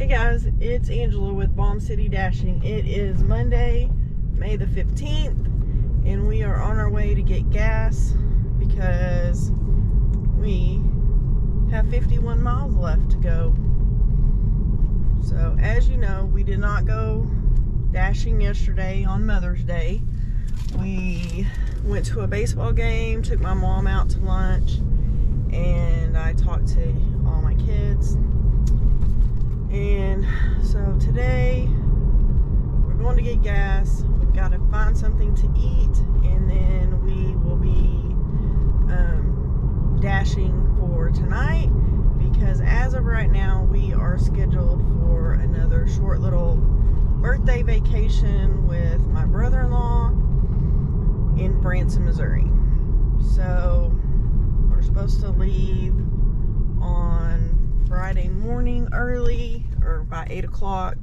Hey guys, it's Angela with Bomb City Dashing. It is Monday, May the 15th, and we are on our way to get gas because we have 51 miles left to go. So, as you know, we did not go dashing yesterday on Mother's Day. We went to a baseball game, took my mom out to lunch, and I talked to all my kids. And so today we're going to get gas. We've got to find something to eat, and then we will be dashing for tonight, because as of right now we are scheduled for another short little birthday vacation with my brother-in-law in Branson, Missouri. So we're supposed to leave on Friday morning early, or by 8 o'clock,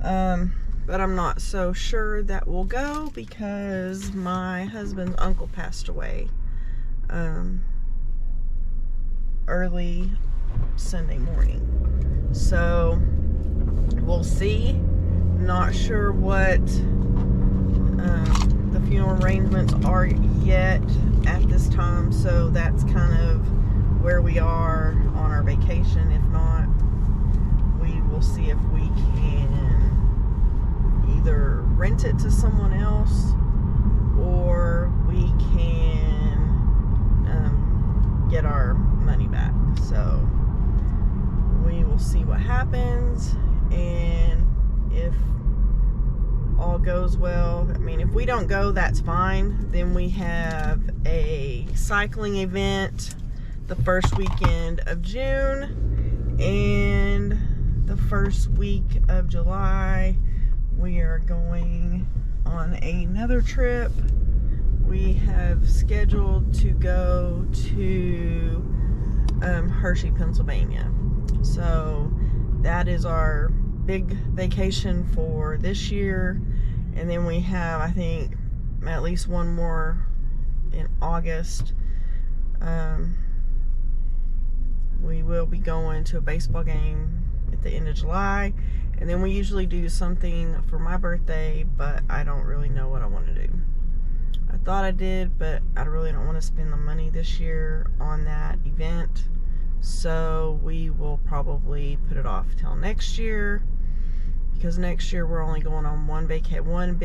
but I'm not so sure that we'll go because my husband's uncle passed away early Sunday morning. So we'll see. Not sure what the funeral arrangements are yet at this time, so that's kind of where we are on our vacation. If not, we will see if we can either rent it to someone else or we can get our money back. So we will see what happens, and if all goes well, I mean, if we don't go, that's fine. Then we have a cycling event the first weekend of June, and the first week of July we are going on another trip. We have scheduled to go to Hershey, Pennsylvania. So that is our big vacation for this year, and then we have, I think, at least one more in August. We will be going to a baseball game at the end of July, and then we usually do something for my birthday, but I don't really know what I want to do. I thought I did, but I really don't want to spend the money this year on that event, so we will probably put it off till next year, because next year we're only going on one big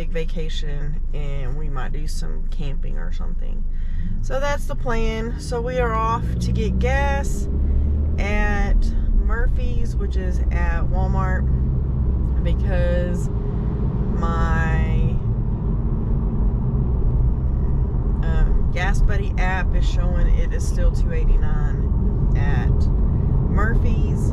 vacation, and we might do some camping or something. So that's the plan. So we are off to get gas at Murphy's, which is at Walmart, because my Gas Buddy app is showing it is still $2.89 at Murphy's,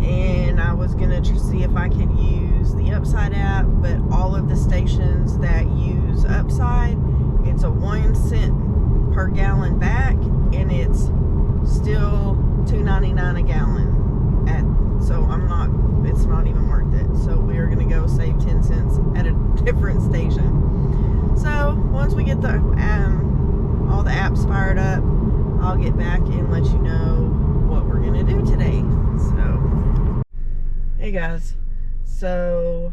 and I was gonna see if I could use the Upside app, but all of the stations that use Upside, it's a 1 cent per gallon back, and it's still $2.99 a gallon. So it's not even worth it. So we are gonna go save 10 cents at a different station. So once we get the all the apps fired up, I'll get back and let you know what we're gonna do today. So hey guys, so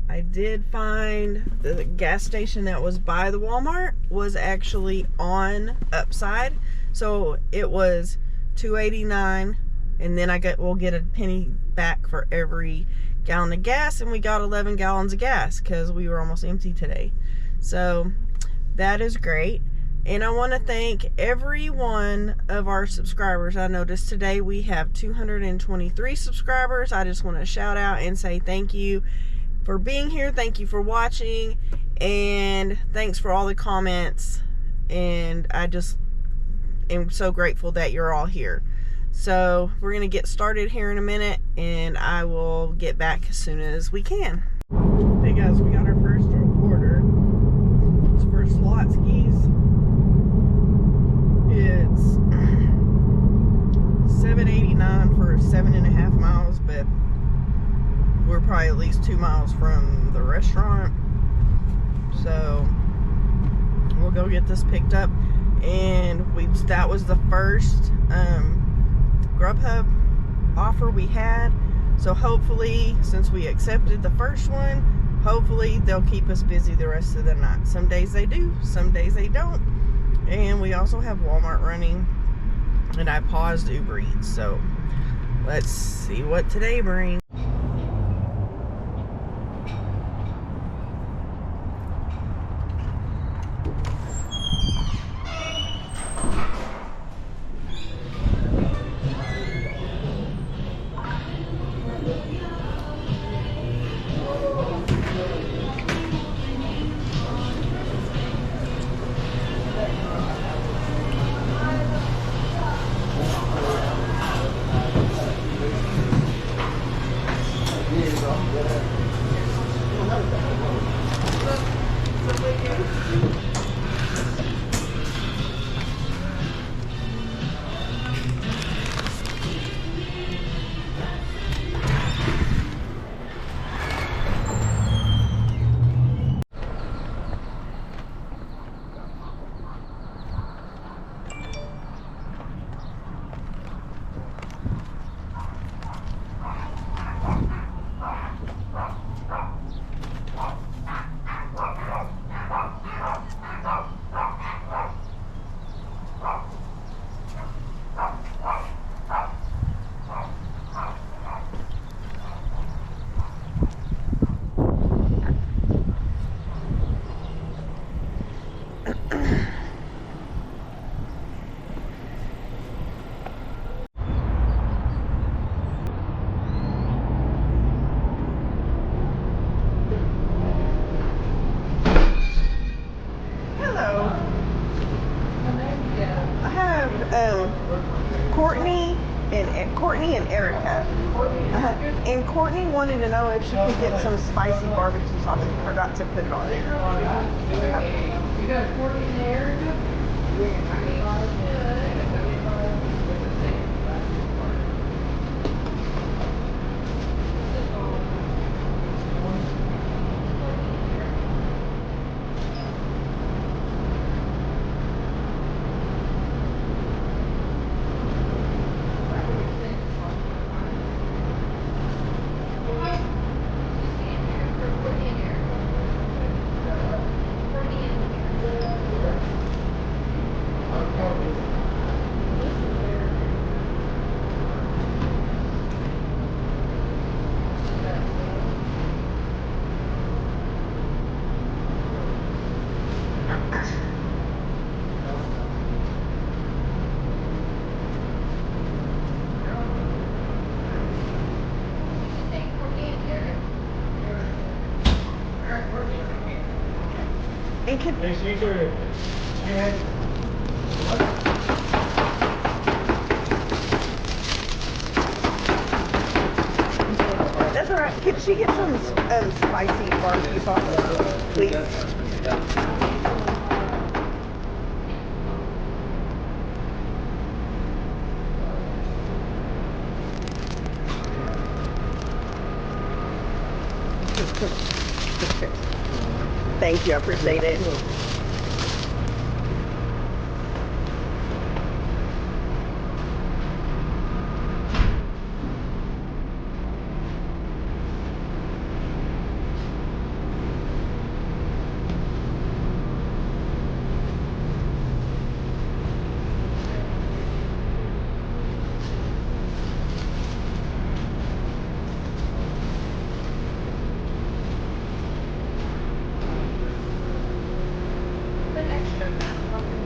I did find the gas station that was by the Walmart was actually on Upside. So it was $2.89, and then we'll get a penny back for every gallon of gas, and we got 11 gallons of gas because we were almost empty today. So that is great. And I want to thank every one of our subscribers. I noticed today we have 223 subscribers. I just want to shout out and say thank you for being here. Thank you for watching, and thanks for all the comments. And I just am so grateful that you're all here. So we're going to get started here in a minute, and I will get back as soon as we can. Hey guys, we got our first order. It's for slot skis. It's $7.89 for 7.5 miles, but we're probably at least 2 miles from the restaurant. So we'll go get this picked up, and that was the first Grubhub offer we had. So hopefully, since we accepted the first one, hopefully they'll keep us busy the rest of the night. Some days they do, some days they don't. And we also have Walmart running, and I paused Uber Eats. So let's see what today brings. Courtney and Erica. And Courtney wanted to know if she could get some spicy barbecue sauce. She forgot to put it on there. You got Courtney and Erica? And can, that's all right. Can she get some spicy barbecue sauce, please? Thank you, I appreciate it. Put an extra pumpkin.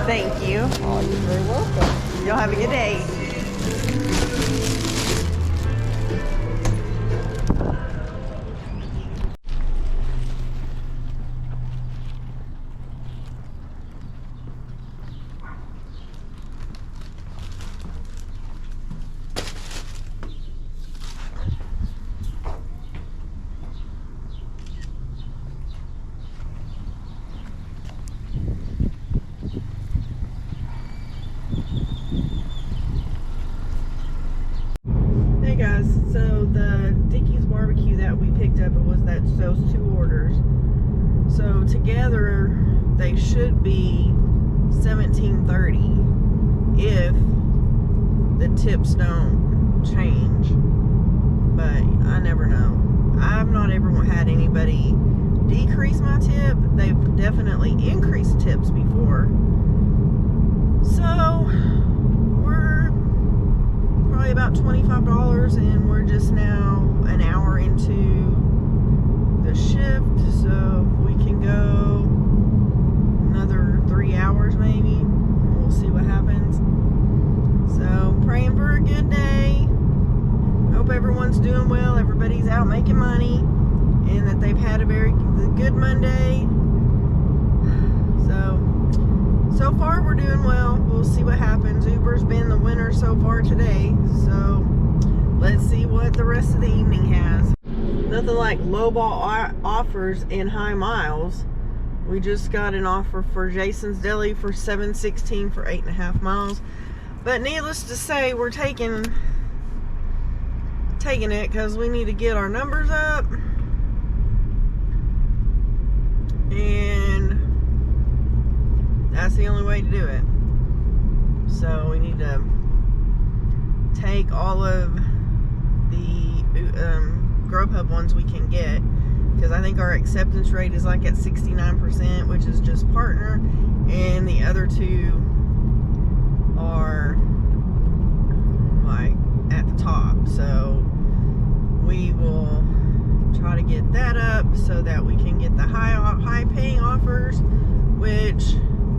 Thank you. Oh, you're very welcome. Y'all have a good day. Hey guys, so the Dickie's barbecue that we picked up, those 2 orders. So together they should be $17.30 if the tips don't change. But I never know. I've not ever had anybody decrease my tip. They've definitely increased tips before. So we're probably about $25, and we're just now an hour into the shift, so we can go another 3 hours maybe. We'll see what happens. So praying for a good day. Hope everyone's doing well, everybody's out making money, and that they've had a very good Monday. So far we're doing well. We'll see what happens. Uber's been the winner so far today, so let's see what the rest of the evening has. Nothing like lowball offers in high miles. We just got an offer for Jason's Deli for $7.16 for 8.5 miles. But needless to say, we're taking it because we need to get our numbers up. And that's the only way to do it. So we need to take all of the Grubhub ones we can get, because I think our acceptance rate is like at 69%, which is just partner, and the other 2 are like at the top. So we will try to get that up so that we can get the high paying offers, which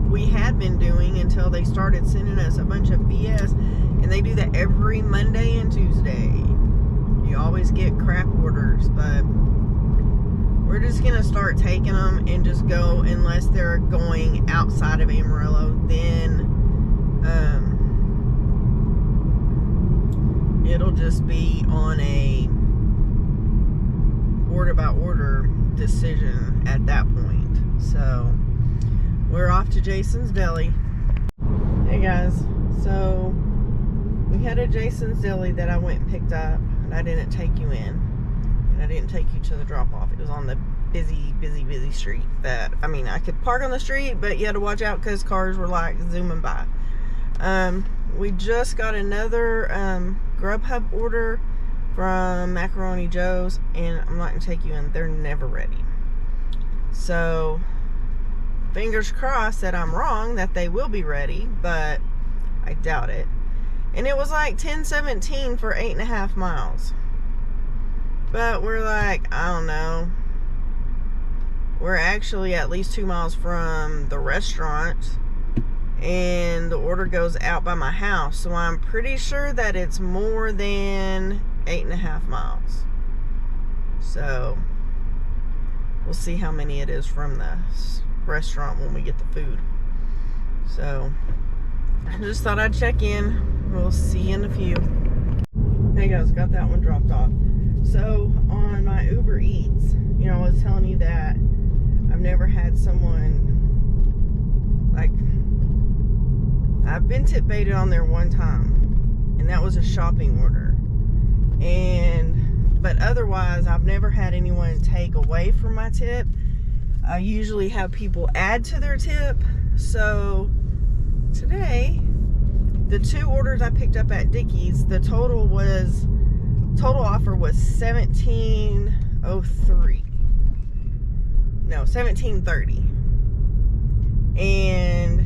we had been doing until they started sending us a bunch of BS, and they do that every Monday and Tuesday. You always get crap orders, but we're just gonna start taking them and just go, unless they're going outside of Amarillo, then it'll just be on a order by order decision at that point. So we're off to Jason's Deli. Hey guys, so we had a Jason's Deli that I went and picked up, and I didn't take you in, and I didn't take you to the drop off. It was on the busy street that, I mean, I could park on the street, but you had to watch out because cars were like zooming by. We just got another Grubhub order from Macaroni Joe's, and I'm not gonna take you in. They're never ready. So fingers crossed that I'm wrong, that they will be ready, but I doubt it. And it was like $10.17 for 8.5 miles. But we're like, I don't know. We're actually at least 2 miles from the restaurant, and the order goes out by my house, so I'm pretty sure that it's more than 8.5 miles. So we'll see how many it is from the restaurant when we get the food. So I just thought I'd check in. We'll see you in a few. Hey guys, got that one dropped off. So on my Uber Eats, you know, I was telling you that I've never had someone, like, I've been tip baited on there one time, and that was a shopping order. But otherwise, I've never had anyone take away from my tip. I usually have people add to their tip. So today, the 2 orders I picked up at Dickie's, the total offer was $17.03. No, $17.30. And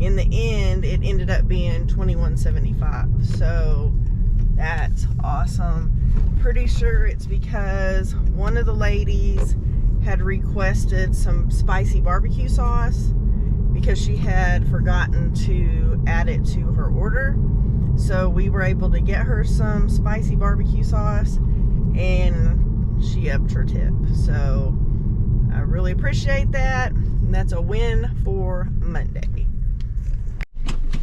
in the end, it ended up being $21.75. So that's awesome. Pretty sure it's because one of the ladies had requested some spicy barbecue sauce, because she had forgotten to add it to her order. So we were able to get her some spicy barbecue sauce, and she upped her tip. So I really appreciate that. And that's a win for Monday.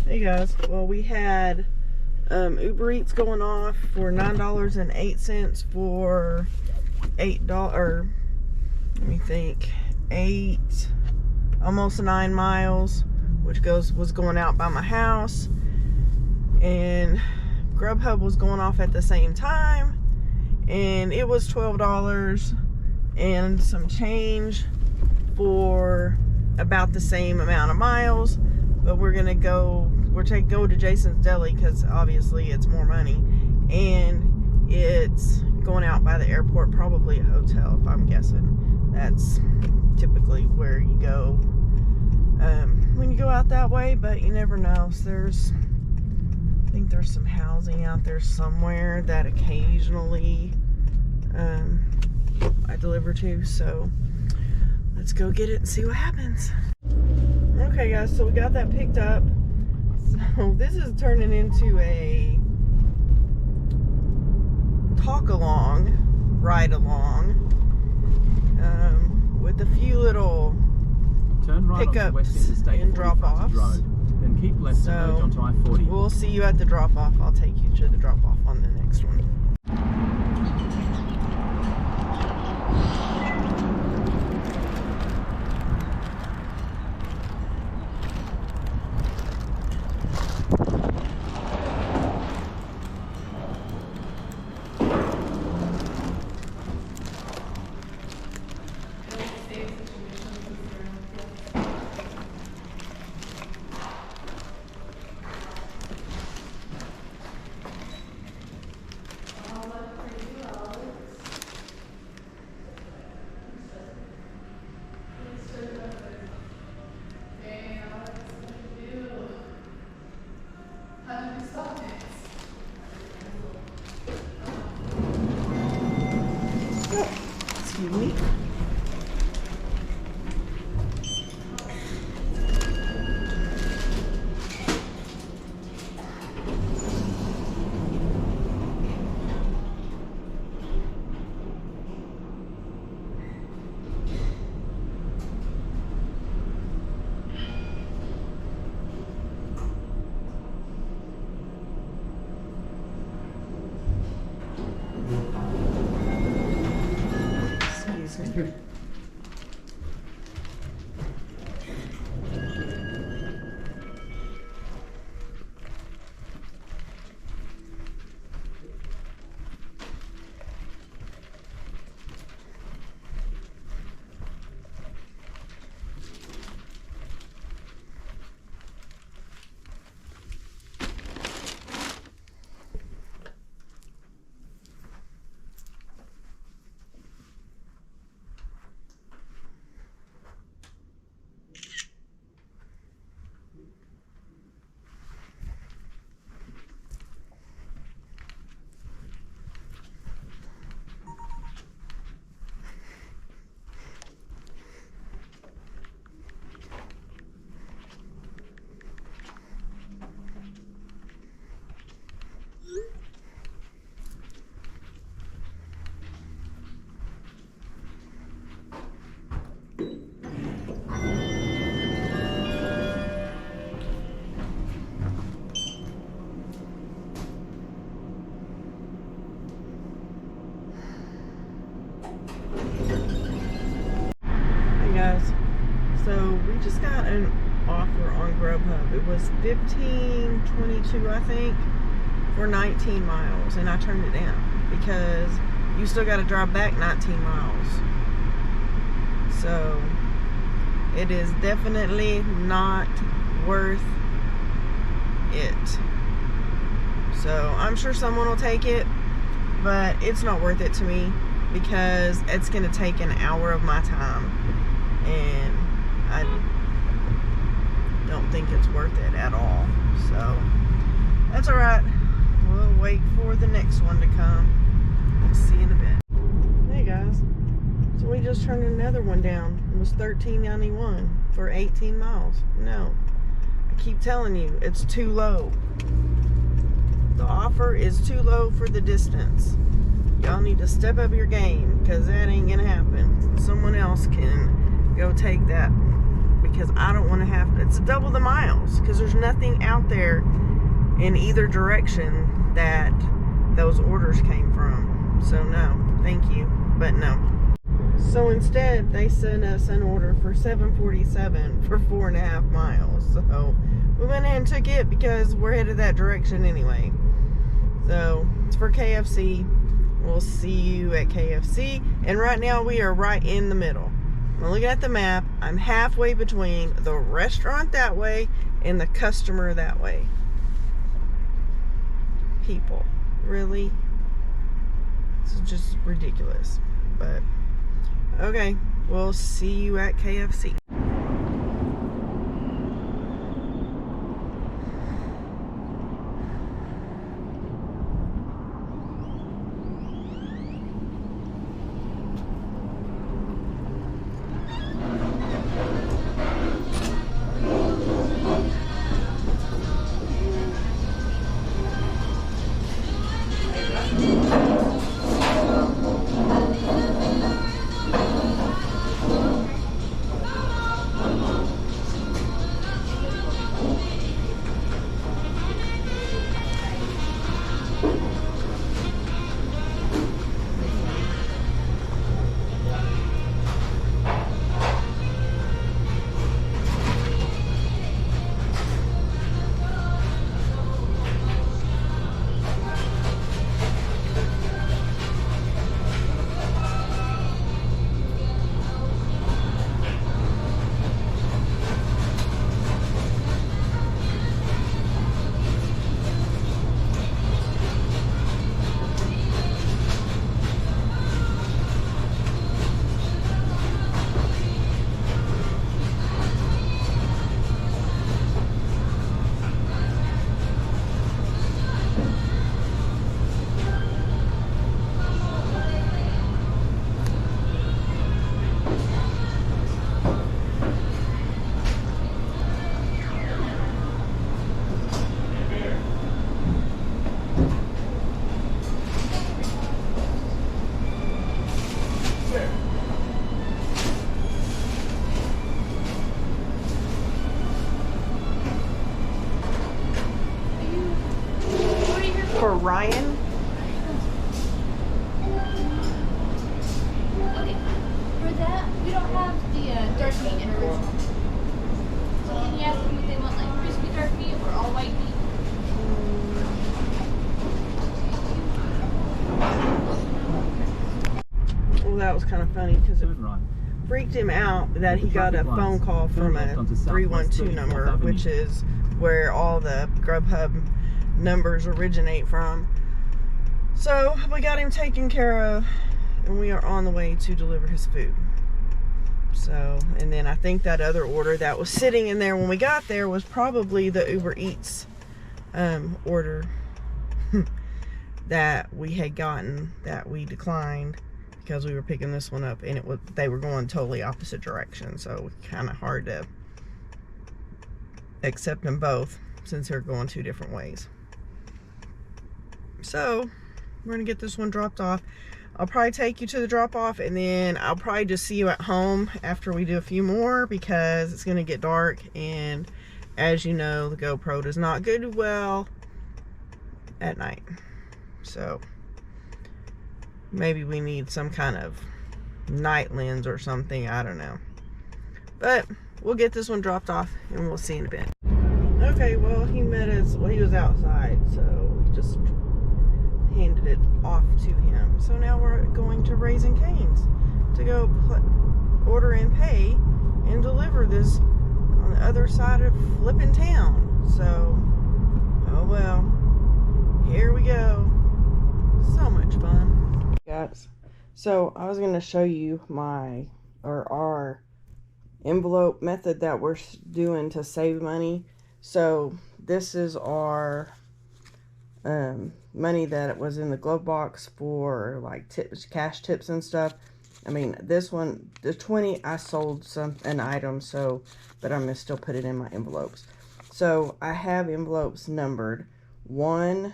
Hey guys, well, we had Uber Eats going off for $9.08 for $8, let me think, 8, almost 9 miles, which was going out by my house. And Grubhub was going off at the same time, and it was $12 and some change for about the same amount of miles. But we're gonna go to Jason's Deli because obviously it's more money, and it's going out by the airport, probably a hotel if I'm guessing. That's typically where you go when you go out that way, but you never know. So I think there's some housing out there somewhere that occasionally I deliver to, so let's go get it and see what happens. Okay guys, so we got that picked up. So this is turning into a talk along, ride along, with a few little pickups and drop-offs. Then keep left to merge onto I-40. We'll see you at the drop-off. I'll take you to the drop-off on the next one. Excuse me. So we just got an offer on Grubhub. It was $15.22, I think, for 19 miles, and I turned it down because you still got to drive back 19 miles. So it is definitely not worth it. So I'm sure someone will take it, but it's not worth it to me because it's going to take an hour of my time, and I don't think it's worth it at all. So that's all right. We'll wait for the next one to come. We'll see you in a bit. Hey guys, so we just just turned another one down. It was $13.91 for 18 miles. No. I keep telling you, it's too low. The offer is too low for the distance. Y'all need to step up your game, because that ain't gonna happen. Someone else can go take that, because I don't want to have to. It's double the miles, because there's nothing out there in either direction that those orders came from. So no, thank you, but no. So instead, they sent us an order for $7.47 for 4.5 miles. So we went ahead and took it, because we're headed that direction anyway. So it's for KFC. We'll see you at KFC. And right now we are right in the middle. I'm looking at the map. I'm halfway between the restaurant that way and the customer that way. People, really? This is just ridiculous. But okay, we'll see you at KFC. For Ryan. Okay, for that, we don't have the dark meat in original. So can you ask them if they want like crispy dark meat or all white meat? Well, that was kind of funny, because it freaked him out that he got a phone call from a 312 number, which is where all the Grubhub numbers originate from. So we got him taken care of, and we are on the way to deliver his food. So, and then I think that other order that was sitting in there when we got there was probably the Uber Eats order that we had gotten, that we declined because we were picking this one up, and they were going totally opposite direction, so kind of hard to accept them both since they're going two different ways. So we're gonna get this one dropped off. I'll probably take you to the drop off, and then I'll probably just see you at home after we do a few more, because it's gonna get dark, and as you know, the GoPro does not go well at night. So maybe we need some kind of night lens or something, I don't know. But we'll get this one dropped off, and we'll see in a bit. Okay, well, he met us, well, he was outside, so we just handed it off to him. So now we're going to Raising Cane's to go order and pay and deliver this on the other side of flipping town. So, oh well, here we go. So much fun. Guys, so I was going to show you our envelope method that we're doing to save money. So this is our money that was in the glove box for like tips, cash tips and stuff. I mean, this one, the 20, I sold an item, so, but I'm gonna still put it in my envelopes. So I have envelopes numbered 1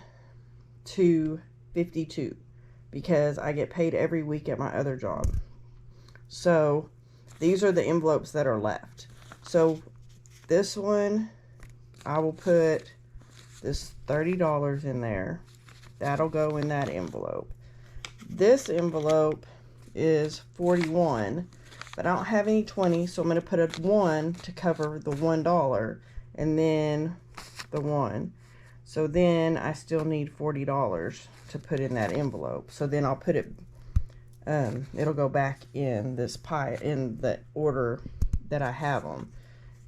to 52 because I get paid every week at my other job. So these are the envelopes that are left. So this one, I will put this $30 in there. That'll go in that envelope. This envelope is 41, but I don't have any 20, so I'm going to put a 1 to cover the $1 and then the 1. So then I still need $40 to put in that envelope. So then I'll put it, it'll go back in this pie in the order that I have them.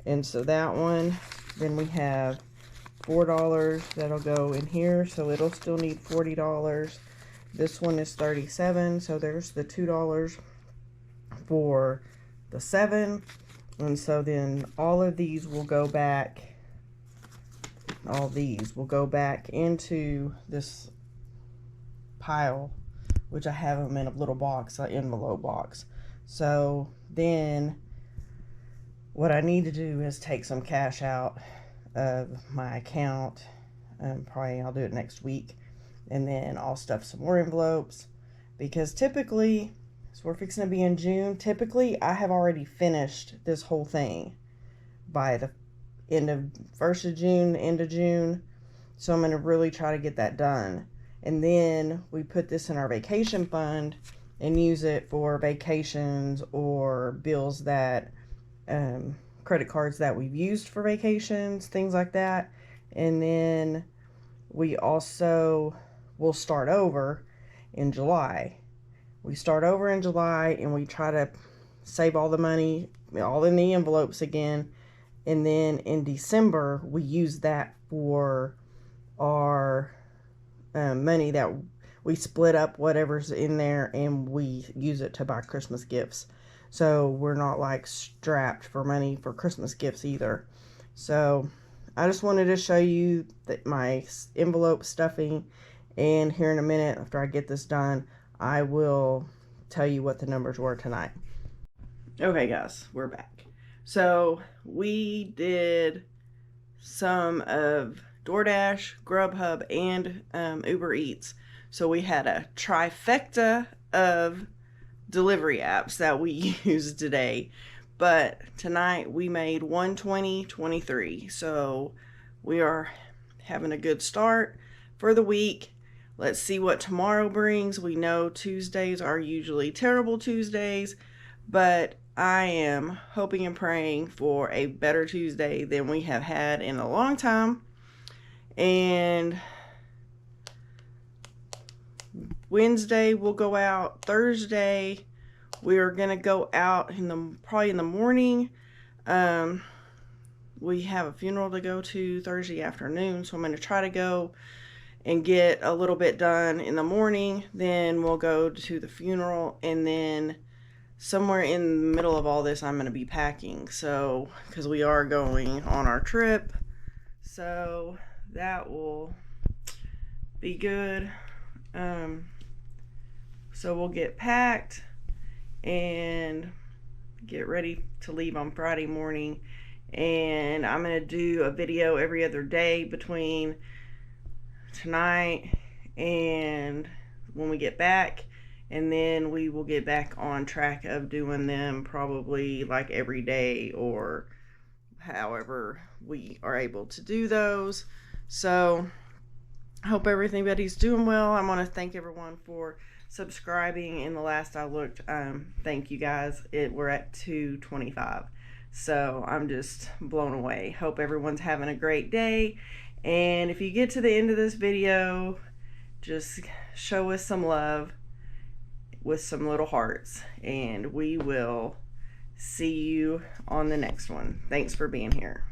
And so that one, then we have $4 that'll go in here, so it'll still need $40. This one is 37, so there's the $2 for the 7. And so then all of these will go back, all these will go back into this pile, which I have them in a little box, an envelope box. So then what I need to do is take some cash out of my account. Probably I'll do it next week. And then I'll stuff some more envelopes because typically, so we're fixing to be in June. Typically, I have already finished this whole thing by the end of 1st of June, end of June. So I'm going to really try to get that done. And then we put this in our vacation fund and use it for vacations or bills that, credit cards that we've used for vacations, things like that. And then we also will start over in July. We start over in July and we try to save all the money, all in the envelopes again. And then in December, we use that for our money that we split up whatever's in there and we use it to buy Christmas gifts. So we're not like strapped for money for Christmas gifts either. So I just wanted to show you that my envelope stuffing, and here in a minute after I get this done, I will tell you what the numbers were tonight. Okay guys, we're back. So we did some of DoorDash, Grubhub, and Uber Eats. So we had a trifecta of delivery apps that we used today. But tonight we made $120.23. So we are having a good start for the week. Let's see what tomorrow brings. We know Tuesdays are usually terrible Tuesdays, but I am hoping and praying for a better Tuesday than we have had in a long time. And Wednesday we'll go out. Thursday we are gonna go out probably in the morning. We have a funeral to go to Thursday afternoon, so I'm gonna try to go and get a little bit done in the morning. Then we'll go to the funeral, and then somewhere in the middle of all this I'm gonna be packing, so because we are going on our trip, so that will be good. So we'll get packed and get ready to leave on Friday morning. And I'm going to do a video every other day between tonight and when we get back. And then we will get back on track of doing them probably like every day or however we are able to do those. So I hope everybody's doing well. I want to thank everyone for subscribing. In the last I looked, thank you guys. We're at 225. So I'm just blown away. Hope everyone's having a great day. And if you get to the end of this video, just show us some love with some little hearts. And we will see you on the next one. Thanks for being here.